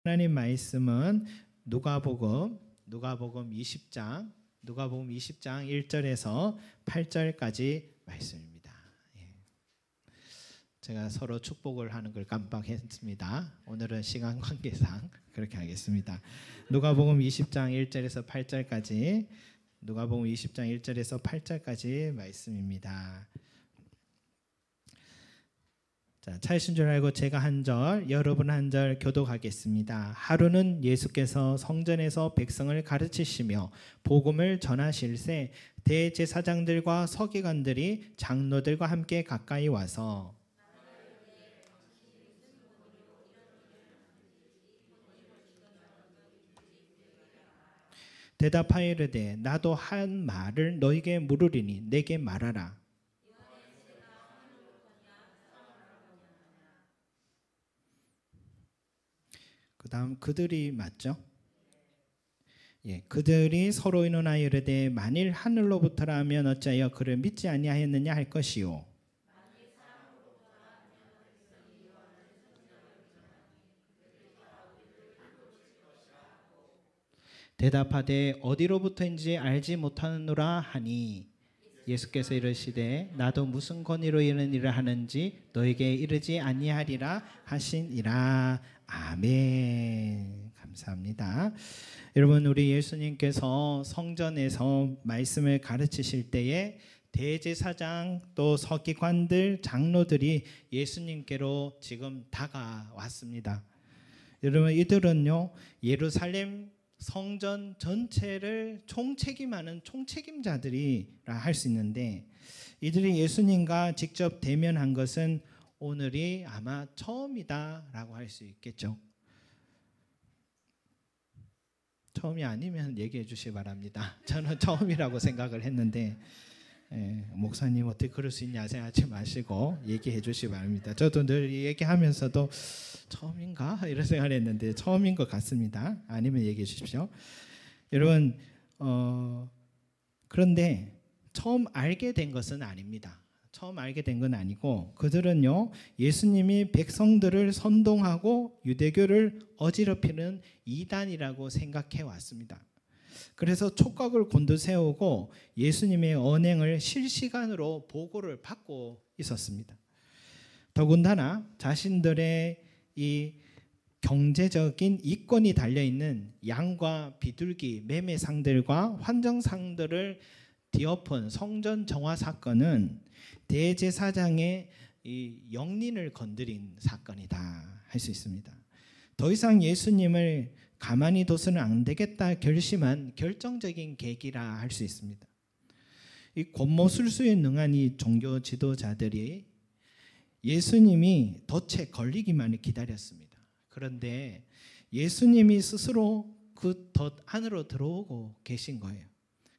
하나님 말씀은 누가복음 20장 1절에서 8절까지 말씀입니다. 제가 서로 축복을 하는 걸 깜빡했습니다. 오늘은 시간 관계상 그렇게 하겠습니다. 누가복음 20장 1절에서 8절까지 말씀입니다. 자, 찾으신 줄 알고 제가 한 절, 여러분 한 절 교독하겠습니다. 하루는 예수께서 성전에서 백성을 가르치시며 복음을 전하실새 대제사장들과 서기관들이 장로들과 함께 가까이 와서 대답하여 이르되 나도 한 말을 너에게 물으리니 내게 말하라. 그 다음 그들이 맞죠? 그들이 서로 의논하여 이르되 만일 하늘로부터라 하면 어찌하여 그를 믿지 아니하였느냐 할 것이요. 대답하되 어디로부터인지 알지 못하노라 하니 예수께서 이르시되 나도 무슨 권위로 이런 일을 하는지 너에게 이르지 아니하리라 하시니라. 아멘. 감사합니다. 여러분, 우리 예수님께서 성전에서 말씀을 가르치실 때에 대제사장 또 서기관들 장로들이 예수님께로 지금 다가왔습니다. 여러분, 이들은요 예루살렘 성전 전체를 총책임하는 총책임자들이라 할 수 있는데, 이들이 예수님과 직접 대면한 것은 오늘이 아마 처음이다라고 할 수 있겠죠. 처음이 아니면 얘기해 주시기 바랍니다. 저는 처음이라고 생각을 했는데 목사님 어떻게 그럴 수 있냐 생각하지 마시고 얘기해 주시기 바랍니다. 저도 늘 얘기하면서도 처음인가 이런 생각을 했는데 처음인 것 같습니다. 아니면 얘기해 주십시오. 여러분, 그런데 처음 알게 된 것은 아닙니다. 처음 알게 된 건 아니고, 그들은요 예수님이 백성들을 선동하고 유대교를 어지럽히는 이단이라고 생각해 왔습니다. 그래서 촉각을 곤두세우고 예수님의 언행을 실시간으로 보고를 받고 있었습니다. 더군다나 자신들의 이 경제적인 이권이 달려있는 양과 비둘기 매매상들과 환정상들을 뒤엎은 성전 정화 사건은 대제사장의 이 영린을 건드린 사건이다 할 수 있습니다. 더 이상 예수님을 가만히 둬서는 안 되겠다 결심한 결정적인 계기라 할 수 있습니다. 이 권모술수에 능한 이 종교 지도자들이 예수님이 덫에 걸리기만을 기다렸습니다. 그런데 예수님이 스스로 그 덫 안으로 들어오고 계신 거예요.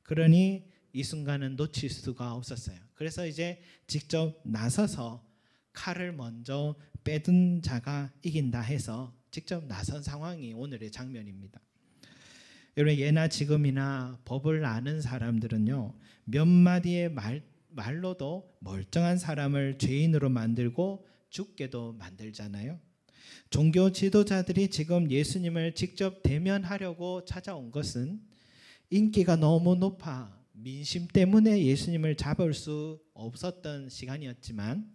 그러니 이 순간은 놓칠 수가 없었어요. 그래서 이제 직접 나서서 칼을 먼저 빼든 자가 이긴다 해서 직접 나선 상황이 오늘의 장면입니다. 여러분, 예나 지금이나 법을 아는 사람들은요 몇 마디의 말로도 멀쩡한 사람을 죄인으로 만들고 죽게도 만들잖아요. 종교 지도자들이 지금 예수님을 직접 대면하려고 찾아온 것은 인기가 너무 높아 민심 때문에 예수님을 잡을 수 없었던 시간이었지만,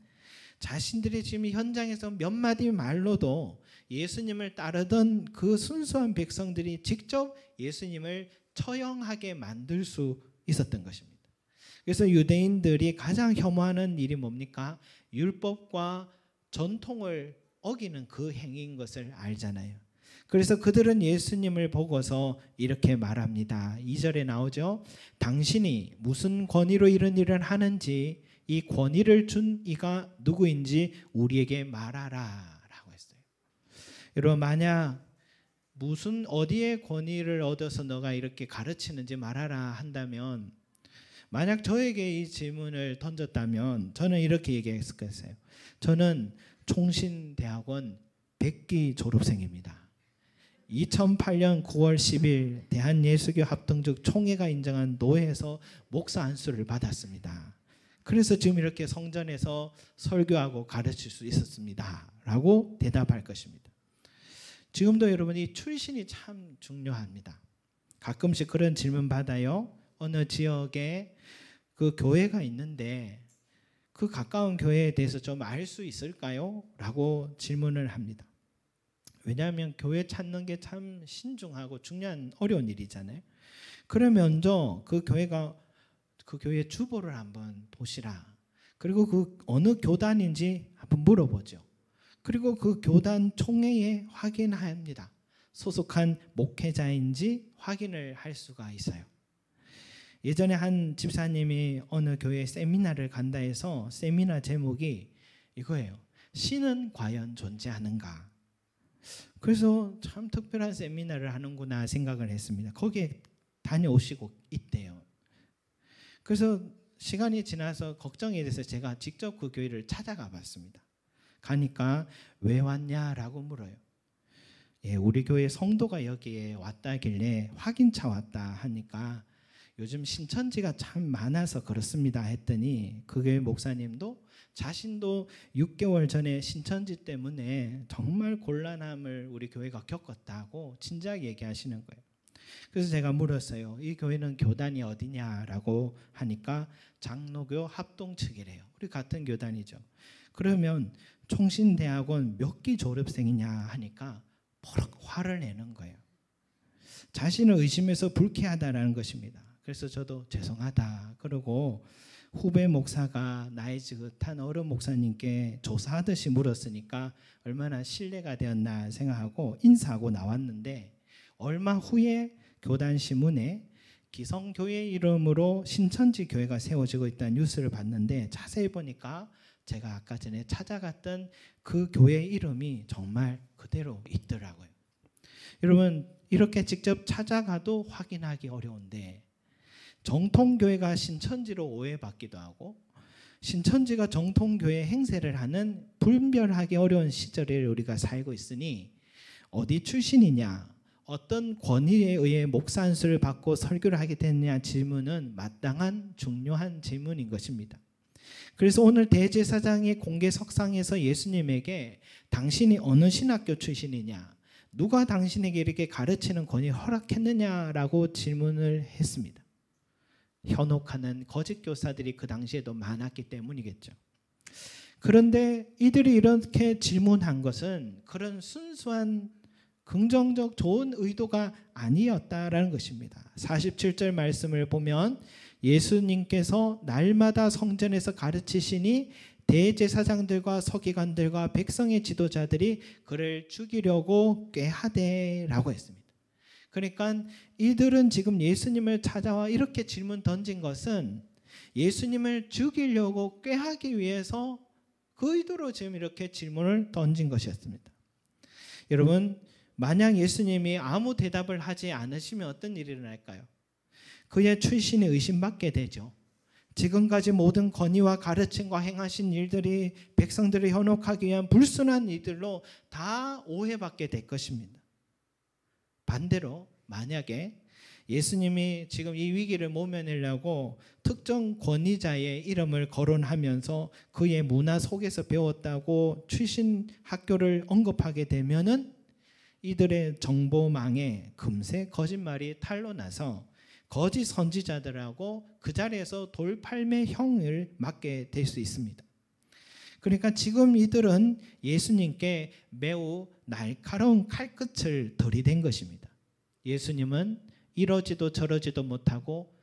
자신들이 지금 현장에서 몇 마디 말로도 예수님을 따르던 그 순수한 백성들이 직접 예수님을 처형하게 만들 수 있었던 것입니다. 그래서 유대인들이 가장 혐오하는 일이 뭡니까? 율법과 전통을 어기는 그 행위인 것을 알잖아요. 그래서 그들은 예수님을 보고서 이렇게 말합니다. 2절에 나오죠. 당신이 무슨 권위로 이런 일을 하는지, 이 권위를 준 이가 누구인지 우리에게 말하라 라고 했어요. 여러분, 만약 무슨 어디에 권위를 얻어서 너가 이렇게 가르치는지 말하라 한다면, 만약 저에게 이 질문을 던졌다면 저는 이렇게 얘기했을 거예요. 저는 총신대학원 100기 졸업생입니다. 2008년 9월 10일 대한예수교 합동적 총회가 인정한 노회에서 목사 안수를 받았습니다. 그래서 지금 이렇게 성전에서 설교하고 가르칠 수 있었습니다 라고 대답할 것입니다. 지금도 여러분 이 출신이 참 중요합니다. 가끔씩 그런 질문 받아요. 어느 지역에 그 교회가 있는데 그 가까운 교회에 대해서 좀 알 수 있을까요? 라고 질문을 합니다. 왜냐하면 교회 찾는 게 참 신중하고 중요한 어려운 일이잖아요. 그러면 먼저 그 교회 주보를 한번 보시라. 그리고 그 어느 교단인지 한번 물어보죠. 그리고 그 교단 총회에 확인합니다. 소속한 목회자인지 확인을 할 수가 있어요. 예전에 한 집사님이 어느 교회 세미나를 간다 해서 세미나 제목이 이거예요. 신은 과연 존재하는가? 그래서 참 특별한 세미나를 하는구나 생각을 했습니다. 거기에 다녀오시고 있대요. 그래서 시간이 지나서 걱정이 돼서 제가 직접 그 교회를 찾아가 봤습니다. 가니까 왜 왔냐라고 물어요. 예, 우리 교회 성도가 여기에 왔다길래 확인차 왔다 하니까 요즘 신천지가 참 많아서 그렇습니다 했더니 그 교회 목사님도 자신도 6개월 전에 신천지 때문에 정말 곤란함을 우리 교회가 겪었다고 진작 얘기하시는 거예요. 그래서 제가 물었어요. 이 교회는 교단이 어디냐라고 하니까 장로교 합동 측이래요. 우리 같은 교단이죠. 그러면 총신대학원 몇 기 졸업생이냐 하니까 버럭 화를 내는 거예요. 자신을 의심해서 불쾌하다라는 것입니다. 그래서 저도 죄송하다 그러고 후배 목사가 나이 지긋한 어른 목사님께 조사하듯이 물었으니까 얼마나 신뢰가 되었나 생각하고 인사하고 나왔는데 얼마 후에 교단 신문에 기성교회 이름으로 신천지 교회가 세워지고 있다는 뉴스를 봤는데 자세히 보니까 제가 아까 전에 찾아갔던 그 교회 이름이 정말 그대로 있더라고요. 여러분 이렇게 직접 찾아가도 확인하기 어려운데 정통교회가 신천지로 오해받기도 하고 신천지가 정통교회 행세를 하는 분별하기 어려운 시절에 우리가 살고 있으니 어디 출신이냐 어떤 권위에 의해 목사 안수를 받고 설교를 하게 됐느냐 질문은 마땅한 중요한 질문인 것입니다. 그래서 오늘 대제사장이 공개 석상에서 예수님에게 당신이 어느 신학교 출신이냐 누가 당신에게 이렇게 가르치는 권위 허락했느냐라고 질문을 했습니다. 현혹하는 거짓 교사들이 그 당시에도 많았기 때문이겠죠. 그런데 이들이 이렇게 질문한 것은 그런 순수한 긍정적 좋은 의도가 아니었다라는 것입니다. 47절 말씀을 보면 예수님께서 날마다 성전에서 가르치시니 대제사장들과 서기관들과 백성의 지도자들이 그를 죽이려고 꾀하되라고 했습니다. 그러니까 이들은 지금 예수님을 찾아와 이렇게 질문 던진 것은 예수님을 죽이려고 꾀하기 위해서 그 의도로 지금 이렇게 질문을 던진 것이었습니다. 여러분 만약 예수님이 아무 대답을 하지 않으시면 어떤 일이 일어날까요? 그의 출신이 의심받게 되죠. 지금까지 모든 권위와 가르침과 행하신 일들이 백성들을 현혹하기 위한 불순한 일들로 다 오해받게 될 것입니다. 반대로 만약에 예수님이 지금 이 위기를 모면하려고 특정 권위자의 이름을 거론하면서 그의 문화 속에서 배웠다고 출신 학교를 언급하게 되면은 이들의 정보망에 금세 거짓말이 탄로나서 거짓 선지자들하고 그 자리에서 돌팔매형을 맞게 될 수 있습니다. 그러니까 지금 이들은 예수님께 매우 날카로운 칼끝을 들이댄 것입니다. 예수님은 이러지도 저러지도 못하고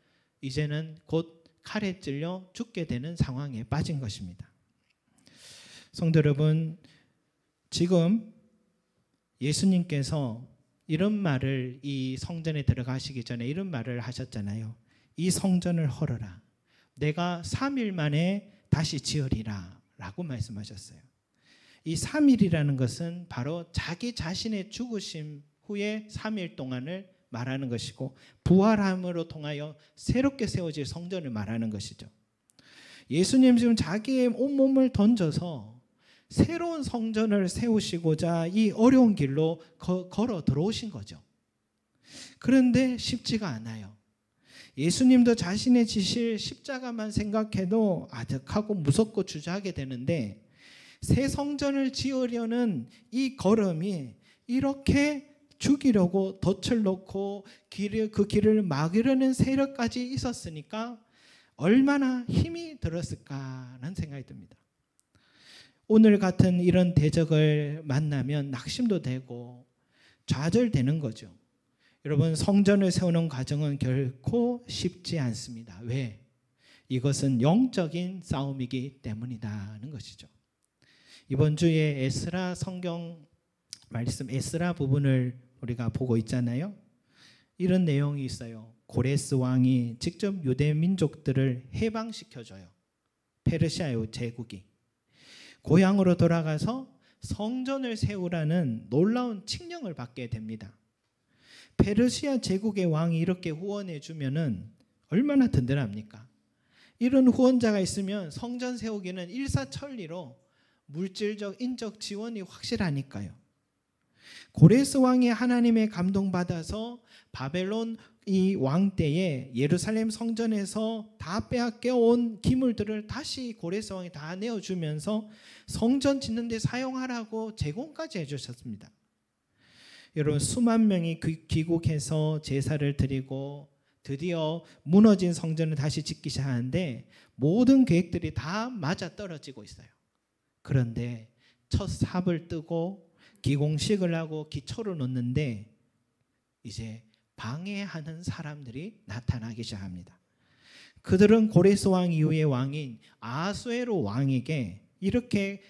이제는 곧 칼에 찔려 죽게 되는 상황에 빠진 것입니다. 성도 여러분, 지금 예수님께서 이런 말을 이 성전에 들어가시기 전에 이런 말을 하셨잖아요. 이 성전을 헐어라. 내가 3일 만에 다시 지으리라 라고 말씀하셨어요. 이 3일이라는 것은 바로 자기 자신의 죽으심 후에 3일 동안을 말하는 것이고 부활함으로 통하여 새롭게 세워질 성전을 말하는 것이죠. 예수님 지금 자기의 온몸을 던져서 새로운 성전을 세우시고자 이 어려운 길로 걸어 들어오신 거죠. 그런데 쉽지가 않아요. 예수님도 자신의 지실 십자가만 생각해도 아득하고 무섭고 주저하게 되는데 새 성전을 지으려는 이 걸음이 이렇게 죽이려고 덫을 놓고 그 길을 막으려는 세력까지 있었으니까 얼마나 힘이 들었을까라는 생각이 듭니다. 오늘 같은 이런 대적을 만나면 낙심도 되고 좌절되는 거죠. 여러분, 성전을 세우는 과정은 결코 쉽지 않습니다. 왜? 이것은 영적인 싸움이기 때문이라는 것이죠. 이번 주에 에스라 성경 말씀 에스라 부분을 우리가 보고 있잖아요. 이런 내용이 있어요. 고레스 왕이 직접 유대 민족들을 해방시켜줘요. 페르시아 제국이 고향으로 돌아가서 성전을 세우라는 놀라운 칙령을 받게 됩니다. 페르시아 제국의 왕이 이렇게 후원해 주면은 얼마나 든든합니까? 이런 후원자가 있으면 성전 세우기는 일사천리로 물질적, 인적 지원이 확실하니까요. 고레스 왕이 하나님의 감동받아서 바벨론 이 왕 때에 예루살렘 성전에서 다 빼앗겨온 기물들을 다시 고레스 왕이 다 내어주면서 성전 짓는 데 사용하라고 제공까지 해주셨습니다. 여러분, 수만 명이 귀국해서 제사를 드리고 드디어 무너진 성전을 다시 짓기 시작하는데 모든 계획들이 다 맞아떨어지고 있어요. 그런데 첫 삽을 뜨고 기공식을 하고 기초를 놓는데 이제 방해하는 사람들이 나타나기 시작합니다. 그들은 고레스 왕 이후의 왕인 아수에로 왕에게 이렇게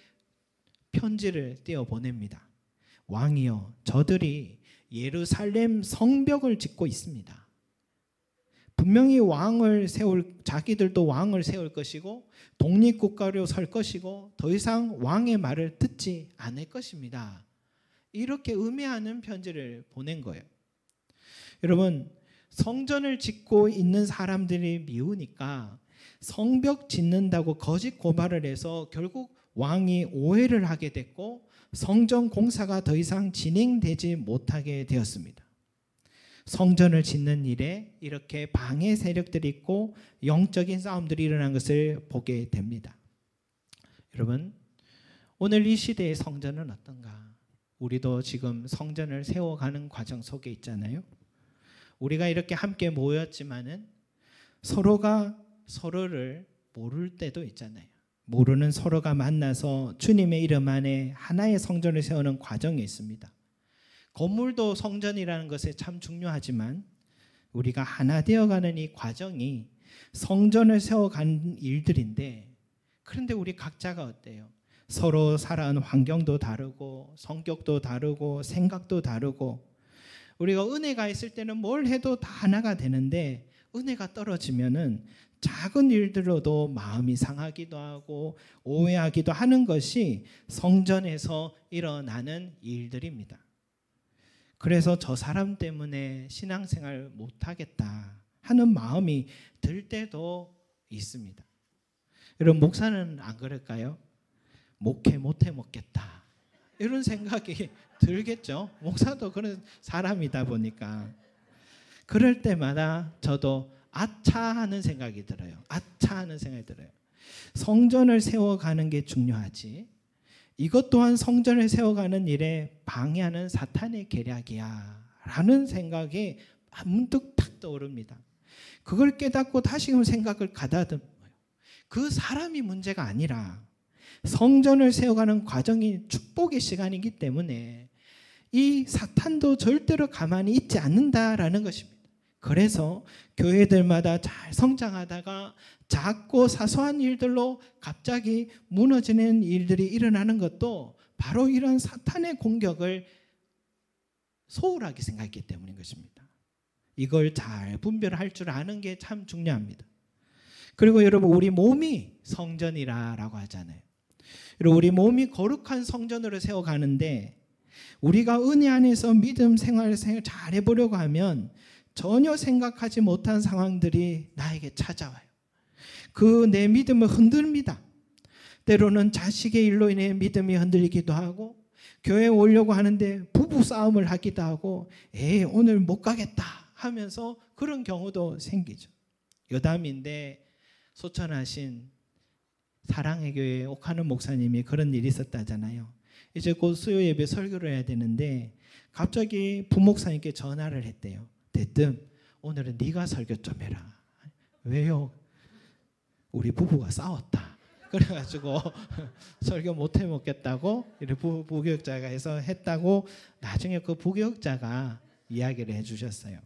편지를 띄워 보냅니다. 왕이여, 저들이 예루살렘 성벽을 짓고 있습니다. 분명히 자기들도 왕을 세울 것이고 독립국가로 설 것이고 더 이상 왕의 말을 듣지 않을 것입니다. 이렇게 음해하는 편지를 보낸 거예요. 여러분, 성전을 짓고 있는 사람들이 미우니까 성벽 짓는다고 거짓 고발을 해서 결국 왕이 오해를 하게 됐고 성전 공사가 더 이상 진행되지 못하게 되었습니다. 성전을 짓는 일에 이렇게 방해 세력들이 있고 영적인 싸움들이 일어난 것을 보게 됩니다. 여러분, 오늘 이 시대의 성전은 어떤가? 우리도 지금 성전을 세워가는 과정 속에 있잖아요. 우리가 이렇게 함께 모였지만은 서로가 서로를 모를 때도 있잖아요. 모르는 서로가 만나서 주님의 이름 안에 하나의 성전을 세우는 과정이 있습니다. 건물도 성전이라는 것에 참 중요하지만 우리가 하나 되어가는 이 과정이 성전을 세워가는 일들인데, 그런데 우리 각자가 어때요? 서로 살아온 환경도 다르고 성격도 다르고 생각도 다르고, 우리가 은혜가 있을 때는 뭘 해도 다 하나가 되는데 은혜가 떨어지면은 작은 일들로도 마음이 상하기도 하고 오해하기도 하는 것이 성전에서 일어나는 일들입니다. 그래서 저 사람 때문에 신앙생활 못하겠다 하는 마음이 들 때도 있습니다. 여러분, 목사는 안 그럴까요? 목회 못해 먹겠다 이런 생각이 들겠죠. 목사도 그런 사람이다 보니까. 그럴 때마다 저도 아차 하는 생각이 들어요. 아차 하는 생각이 들어요. 성전을 세워가는 게 중요하지, 이것 또한 성전을 세워가는 일에 방해하는 사탄의 계략이야 라는 생각이 문득 탁 떠오릅니다. 그걸 깨닫고 다시금 생각을 가다듬어요. 그 사람이 문제가 아니라 성전을 세워가는 과정이 축복의 시간이기 때문에 이 사탄도 절대로 가만히 있지 않는다라는 것입니다. 그래서 교회들마다 잘 성장하다가 작고 사소한 일들로 갑자기 무너지는 일들이 일어나는 것도 바로 이런 사탄의 공격을 소홀하게 생각했기 때문인 것입니다. 이걸 잘 분별할 줄 아는 게 참 중요합니다. 그리고 여러분, 우리 몸이 성전이라고 하잖아요. 그리고 우리 몸이 거룩한 성전으로 세워가는데 우리가 은혜 안에서 믿음 생활을 잘 해보려고 하면 전혀 생각하지 못한 상황들이 나에게 찾아와요. 그 내 믿음을 흔듭니다. 때로는 자식의 일로 인해 믿음이 흔들리기도 하고, 교회에 오려고 하는데 부부 싸움을 하기도 하고, 오늘 못 가겠다 하면서 그런 경우도 생기죠. 여담인데 소천하신 사랑의 교회 옥하는 목사님이 그런 일이 있었다잖아요. 이제 곧 수요 예배 설교를 해야 되는데 갑자기 부목사님께 전화를 했대요. 대뜸 오늘은 네가 설교 좀 해라. 왜요? 우리 부부가 싸웠다. 그래가지고 설교 못 해먹겠다고 부교육자가 해서 했다고 나중에 그 부교육자가 이야기를 해주셨어요.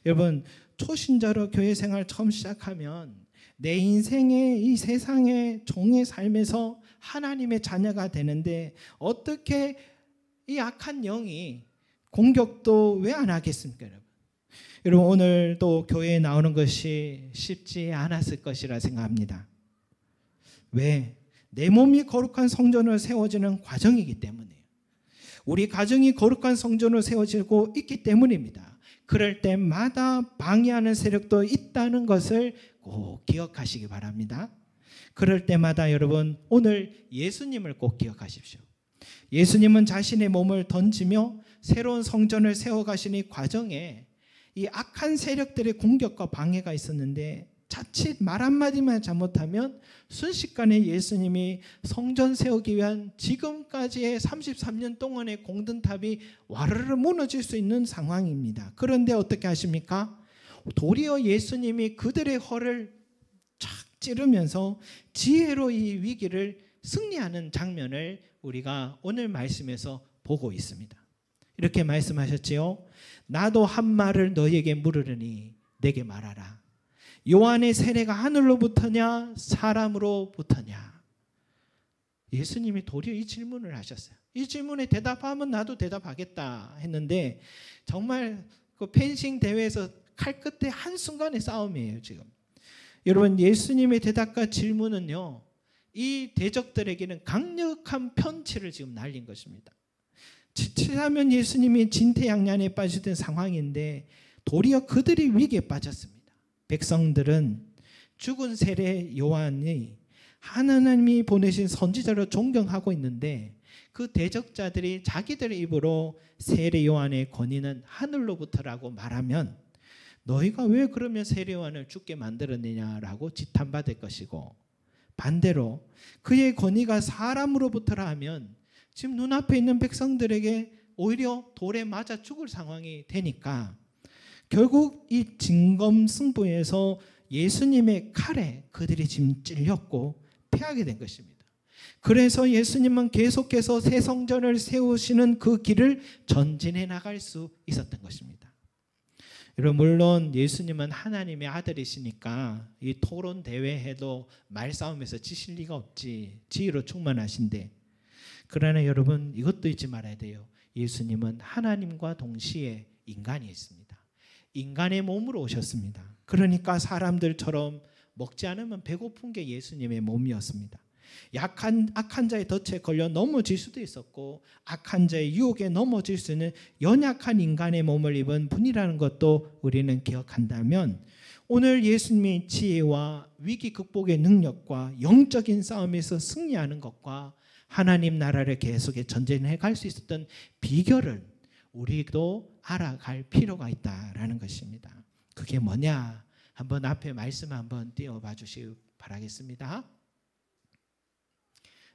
여러분, 초신자로 교회 생활 처음 시작하면 내 인생의 이 세상의 종의 삶에서 하나님의 자녀가 되는데 어떻게 이 악한 영이 공격도 왜 안 하겠습니까, 여러분? 여러분, 오늘도 교회에 나오는 것이 쉽지 않았을 것이라 생각합니다. 왜? 내 몸이 거룩한 성전으로 세워지는 과정이기 때문이에요. 우리 가정이 거룩한 성전으로 세워지고 있기 때문입니다. 그럴 때마다 방해하는 세력도 있다는 것을 꼭 기억하시기 바랍니다. 그럴 때마다 여러분, 오늘 예수님을 꼭 기억하십시오. 예수님은 자신의 몸을 던지며 새로운 성전을 세워가시는 과정에 이 악한 세력들의 공격과 방해가 있었는데 자칫 말 한마디만 잘못하면 순식간에 예수님이 성전 세우기 위한 지금까지의 33년 동안의 공든탑이 와르르 무너질 수 있는 상황입니다. 그런데 어떻게 하십니까? 도리어 예수님이 그들의 허를 착 찌르면서 지혜로 이 위기를 승리하는 장면을 우리가 오늘 말씀에서 보고 있습니다. 이렇게 말씀하셨지요. 나도 한 말을 너희에게 물으려니 내게 말하라. 요한의 세례가 하늘로부터냐 사람으로부터냐? 예수님이 도리어 이 질문을 하셨어요. 이 질문에 대답하면 나도 대답하겠다 했는데 정말 그 펜싱 대회에서 칼 끝에 한순간의 싸움이에요. 지금 여러분, 예수님의 대답과 질문은요, 이 대적들에게는 강력한 편치를 지금 날린 것입니다. 지치하면 예수님이 진퇴양난에 빠지던 상황인데 도리어 그들이 위기에 빠졌습니다. 백성들은 죽은 세례 요한이 하나님이 보내신 선지자로 존경하고 있는데 그 대적자들이 자기들의 입으로 세례 요한의 권위는 하늘로부터라고 말하면 너희가 왜 그러면 세례 요한을 죽게 만들었느냐라고 지탄받을 것이고, 반대로 그의 권위가 사람으로부터라 하면 지금 눈앞에 있는 백성들에게 오히려 돌에 맞아 죽을 상황이 되니까 결국 이 진검승부에서 예수님의 칼에 그들이 지금 찔렸고 패하게 된 것입니다. 그래서 예수님은 계속해서 새 성전을 세우시는 그 길을 전진해 나갈 수 있었던 것입니다. 여러분, 물론 예수님은 하나님의 아들이시니까 이 토론 대회 해도 말싸움에서 지실 리가 없지, 지혜로 충만하신데, 그러나 여러분 이것도 잊지 말아야 돼요. 예수님은 하나님과 동시에 인간이 있습니다. 인간의 몸으로 오셨습니다. 그러니까 사람들처럼 먹지 않으면 배고픈 게 예수님의 몸이었습니다. 악한 자의 덫에 걸려 넘어질 수도 있었고 악한 자의 유혹에 넘어질 수 있는 연약한 인간의 몸을 입은 분이라는 것도 우리는 기억한다면, 오늘 예수님의 지혜와 위기 극복의 능력과 영적인 싸움에서 승리하는 것과 하나님 나라를 계속해 전진해 갈 수 있었던 비결을 우리도 알아갈 필요가 있다라는 것입니다. 그게 뭐냐? 한번 앞에 말씀 한번 띄워봐 주시기 바라겠습니다.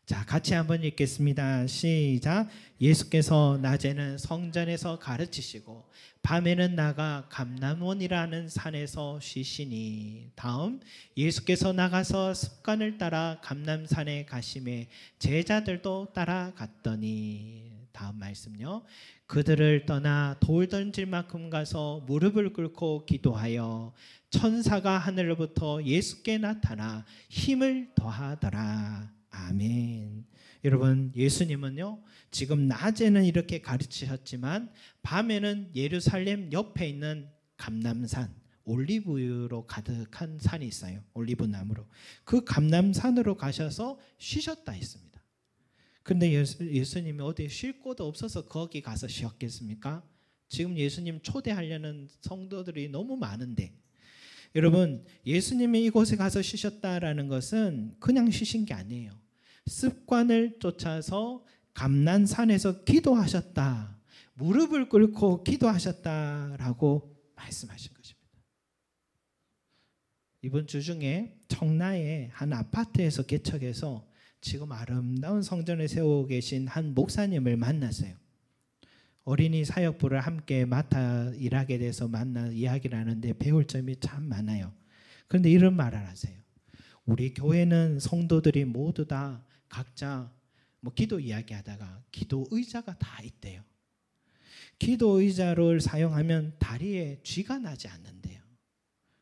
자, 같이 한번 읽겠습니다. 시작. 예수께서 낮에는 성전에서 가르치시고 밤에는 나가 감람원이라는 산에서 쉬시니. 다음, 예수께서 나가서 습관을 따라 감람산에 가심에 제자들도 따라갔더니. 다음 말씀요. 그들을 떠나 돌 던질 만큼 가서 무릎을 꿇고 기도하여 천사가 하늘로부터 예수께 나타나 힘을 더하더라. 아멘. 여러분, 예수님은요 지금 낮에는 이렇게 가르치셨지만 밤에는 예루살렘 옆에 있는 감람산, 올리브유로 가득한 산이 있어요. 올리브나무로. 그 감람산으로 가셔서 쉬셨다 했습니다. 근데 예수님이 어디 쉴 곳 없어서 거기 가서 쉬었겠습니까? 지금 예수님 초대하려는 성도들이 너무 많은데, 여러분, 예수님이 이곳에 가서 쉬셨다라는 것은 그냥 쉬신 게 아니에요. 습관을 쫓아서 감람산에서 기도하셨다, 무릎을 꿇고 기도하셨다라고 말씀하신 것입니다. 이번 주 중에 청라의 한 아파트에서 개척해서 지금 아름다운 성전을 세우고 계신 한 목사님을 만났어요. 어린이 사역부를 함께 맡아 일하게 돼서 만나 이야기를 하는데 배울 점이 참 많아요. 그런데 이런 말을 하세요. 우리 교회는 성도들이 모두 다 각자 기도 이야기하다가 기도 의자가 다 있대요. 기도 의자를 사용하면 다리에 쥐가 나지 않는데요.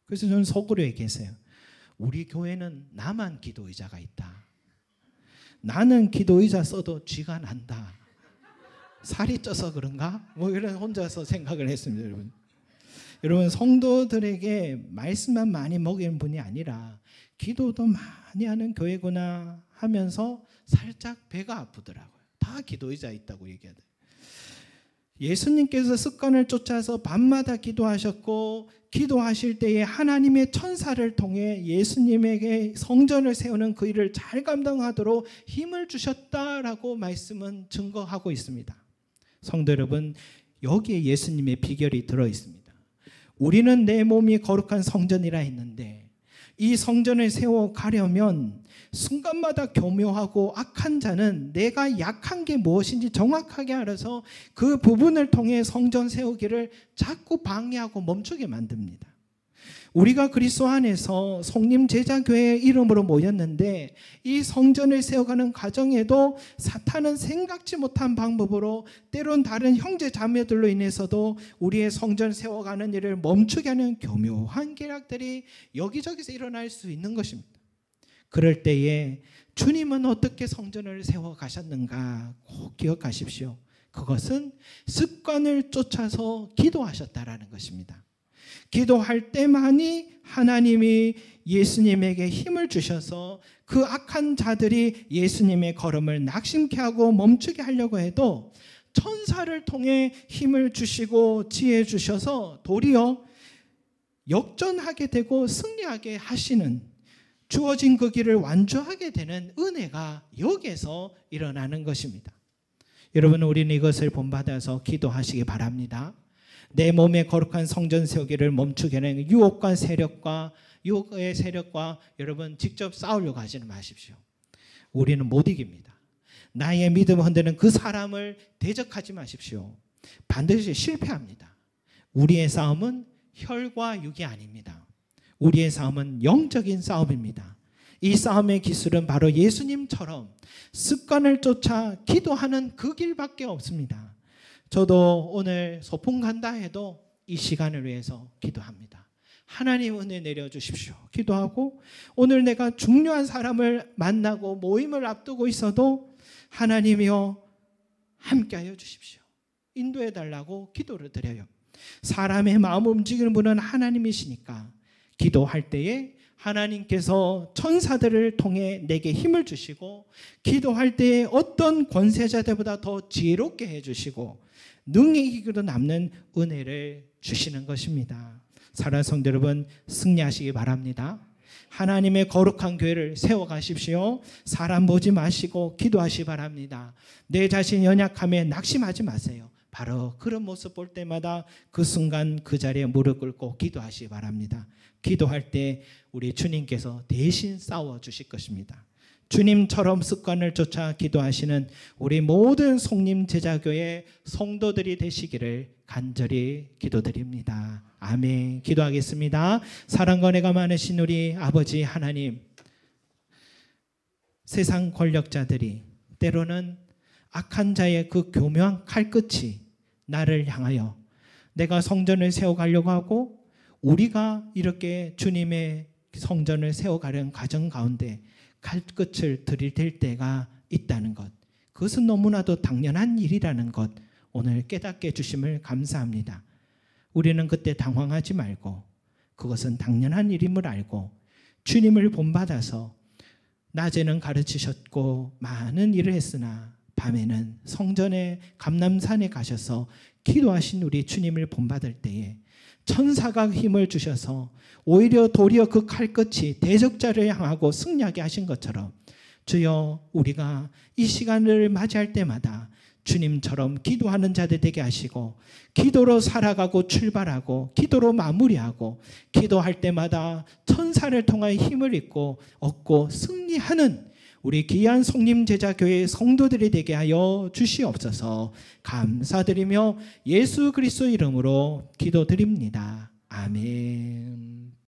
그래서 저는 속으로 얘기했어요. 우리 교회는 나만 기도 의자가 있다. 나는 기도 의자 써도 쥐가 난다. 살이 쪄서 그런가? 이런 혼자서 생각을 했습니다, 여러분. 여러분, 성도들에게 말씀만 많이 먹이는 분이 아니라 기도도 많이 하는 교회구나 하면서 살짝 배가 아프더라고요. 다 기도 의자 있다고 얘기하더라고요. 예수님께서 습관을 쫓아서 밤마다 기도하셨고 기도하실 때에 하나님의 천사를 통해 예수님에게 성전을 세우는 그 일을 잘 감당하도록 힘을 주셨다라고 말씀은 증거하고 있습니다. 성도 여러분, 여기에 예수님의 비결이 들어있습니다. 우리는 내 몸이 거룩한 성전이라 했는데 이 성전을 세워가려면 순간마다 교묘하고 악한 자는 내가 약한 게 무엇인지 정확하게 알아서 그 부분을 통해 성전 세우기를 자꾸 방해하고 멈추게 만듭니다. 우리가 그리스도 안에서 성림 제자교회의 이름으로 모였는데 이 성전을 세워가는 과정에도 사탄은 생각지 못한 방법으로 때론 다른 형제 자매들로 인해서도 우리의 성전 세워가는 일을 멈추게 하는 교묘한 계략들이 여기저기서 일어날 수 있는 것입니다. 그럴 때에 주님은 어떻게 성전을 세워가셨는가 꼭 기억하십시오. 그것은 습관을 쫓아서 기도하셨다라는 것입니다. 기도할 때만이 하나님이 예수님에게 힘을 주셔서 그 악한 자들이 예수님의 걸음을 낙심케 하고 멈추게 하려고 해도 천사를 통해 힘을 주시고 지혜 주셔서 도리어 역전하게 되고 승리하게 하시는, 주어진 그 길을 완주하게 되는 은혜가 여기에서 일어나는 것입니다. 여러분, 우리는 이것을 본받아서 기도하시기 바랍니다. 내 몸의 거룩한 성전 세우기를 멈추게 하는 유혹의 세력과 여러분 직접 싸우려고 하지는 마십시오. 우리는 못 이깁니다. 나의 믿음을 흔드는 그 사람을 대적하지 마십시오. 반드시 실패합니다. 우리의 싸움은 혈과 육이 아닙니다. 우리의 싸움은 영적인 싸움입니다. 이 싸움의 기술은 바로 예수님처럼 습관을 쫓아 기도하는 그 길밖에 없습니다. 저도 오늘 소풍 간다 해도 이 시간을 위해서 기도합니다. 하나님 은혜 내려주십시오. 기도하고 오늘 내가 중요한 사람을 만나고 모임을 앞두고 있어도 하나님이여 함께하여 주십시오. 인도해 달라고 기도를 드려요. 사람의 마음을 움직이는 분은 하나님이시니까 기도할 때에 하나님께서 천사들을 통해 내게 힘을 주시고 기도할 때에 어떤 권세자들보다 더 지혜롭게 해주시고 능히 이기기로 남는 은혜를 주시는 것입니다. 사랑하는 성도 여러분, 승리하시기 바랍니다. 하나님의 거룩한 교회를 세워가십시오. 사람 보지 마시고 기도하시기 바랍니다. 내 자신 연약함에 낙심하지 마세요. 바로 그런 모습 볼 때마다 그 순간 그 자리에 무릎 꿇고 기도하시기 바랍니다. 기도할 때 우리 주님께서 대신 싸워주실 것입니다. 주님처럼 습관을 쫓아 기도하시는 우리 모든 성림 제자교회 성도들이 되시기를 간절히 기도드립니다. 아멘. 기도하겠습니다. 사랑과 은혜가 많으신 우리 아버지 하나님, 세상 권력자들이 때로는 악한 자의 그 교묘한 칼끝이 나를 향하여 내가 성전을 세워가려고 하고 우리가 이렇게 주님의 성전을 세워가려는 과정 가운데 칼끝을 들이댈 때가 있다는 것, 그것은 너무나도 당연한 일이라는 것 오늘 깨닫게 해주심을 감사합니다. 우리는 그때 당황하지 말고 그것은 당연한 일임을 알고 주님을 본받아서 낮에는 가르치셨고 많은 일을 했으나 밤에는 성전의 감람산에 가셔서 기도하신 우리 주님을 본받을 때에 천사가 힘을 주셔서 오히려 도리어 그 칼끝이 대적자를 향하고 승리하게 하신 것처럼 주여 우리가 이 시간을 맞이할 때마다 주님처럼 기도하는 자들 되게 하시고 기도로 살아가고 출발하고 기도로 마무리하고 기도할 때마다 천사를 통하여 힘을 얻고 승리하는 우리 귀한 성림제자교회 성도들이 되게 하여 주시옵소서. 감사드리며 예수 그리스도 이름으로 기도드립니다. 아멘.